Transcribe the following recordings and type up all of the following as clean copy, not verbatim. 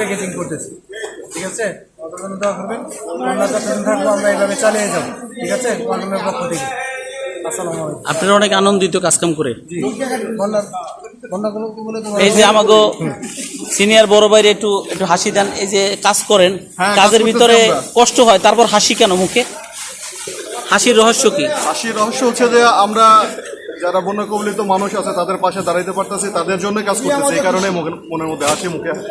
Packaging করতেছি, ঠিক আছে? আমাদের জন্য দোয়া করবেন, আমরা যতদিন থাকবো আমরা এইভাবে চালিয়ে যাবো, ঠিক আছে? কোয়ান্টামের পক্ষ থেকে আসসালামু আলাইকুম। আপনারা অনেক আনন্দিত কাজকাম করে। এই যে আমাকে সিনিয়র বড় ভাইরে একটু একটু হাসি দেন। এই যে কাজ করেন, কাজের ভিতরে কষ্ট হয়, তারপর হাসি কেন মুখে? হাসির রহস্য কি? হাসির রহস্য হচ্ছে যে আমরা যারা বন্যা কবলিত মানুষ আছে তাদের পাশে দাঁড়াইতে পারতেছি, তাদের জন্য কাজ করতেছি, এই কারণে মনের মধ্যে হাসি, মুখে হাসি।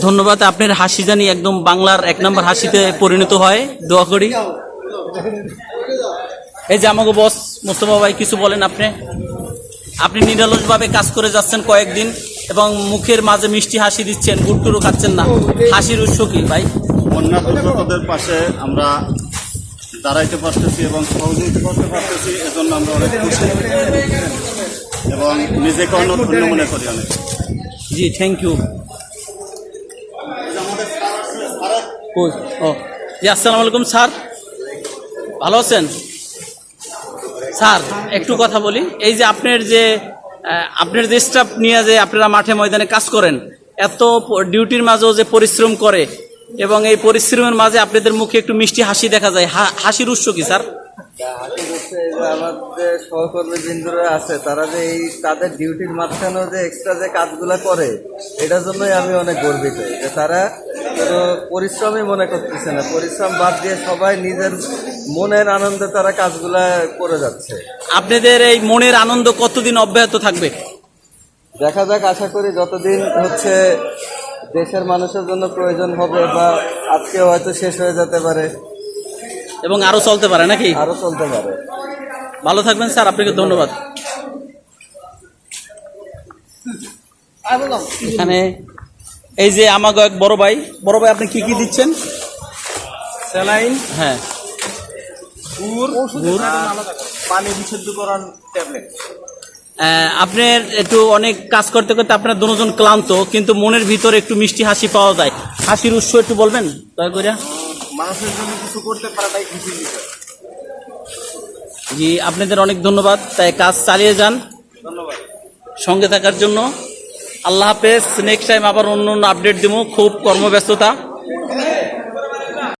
ধন্যবাদ। আপনার হাসি জানি একদম বাংলার 1 নম্বর হাসিতে পরিণত হয়, দোয়া করি। এই যে আমাকে বস মোস্তফা ভাই কিছু বলেন। আপনি নিরলসভাবে কাজ করে যাচ্ছেন কয়েকদিন এবং মুখের মাঝে মিষ্টি হাসি দিচ্ছেন, গুট্টুরও খাচ্ছেন না, হাসির উৎস কি ভাই? বন্যা দুর্গতদের পাশে আমরা দাঁড়াইতে পারতেছি এবং সহযোগিতা করতে পারতেছি, এজন্য আমরা অনেক খুশি এবং নিজেকে অনেক ধন্য মনে করি অনেক। জি, থ্যাংক ইউ। ও জি, আসসালামু আলাইকুম স্যার, ভালো আছেন? স্যার একটু কথা বলি। এই যে আপনার যে স্টাফ নিয়ে যে আপনারা মাঠে ময়দানে কাজ করেন, এত ডিউটির মাঝেও যে পরিশ্রম করে এবং এই পরিশ্রমের মাঝে আপনাদের মুখে একটু মিষ্টি হাসি দেখা যায়, হাসির উৎস কি স্যার? হাসি করছে যে আমার যে সহকর্মী বৃন্দরা আছে তারা যে এই তাদের ডিউটির মাঝখানেও যে এক্সট্রা যে কাজগুলা করে, এটার জন্যই আমি অনেক গর্বিত যে তারা কোনো পরিশ্রমই মনে করতেছে না, পরিশ্রম বাদ দিয়ে সবাই নিজের মনের আনন্দে তারা কাজগুলা করে যাচ্ছে। আপনাদের এই মনের আনন্দ কতদিন অব্যাহত থাকবে? দেখা যাক, আশা করি যতদিন হচ্ছে দেশের মানুষের জন্য প্রয়োজন হবে বা আজকে হয়তো শেষ হয়ে যেতে পারে এবং আরো চলতে পারে নাকি? আরো চলতে পারে। ভালো থাকবেন স্যার, আপনাকে ধন্যবাদ। এখানে এই যে আমাকে এক বড় ভাই আপনি কি কি দিচ্ছেন? স্যালাইন, হ্যাঁ, পানি বিশুদ্ধকরণ ট্যাবলেট। আপনার একটু অনেক কাজ করতে করতে আপনার দুজন ক্লান্ত, কিন্তু মনের ভিতরে একটু মিষ্টি হাসি পাওয়া যায়, হাসির উৎস একটু বলবেন দয়া করে? মানুষের জন্য কিছু করতে পারাটাই খুশি বিষয়। জি, আপনাদের অনেক ধন্যবাদ। তাই কাজ চালিয়ে যান, ধন্যবাদ সঙ্গে থাকার জন্য। আল্লাহ হাফেজ। নেক্সট টাইম আবার অন্য আপডেট দেবো, খুব কর্মব্যস্ততা।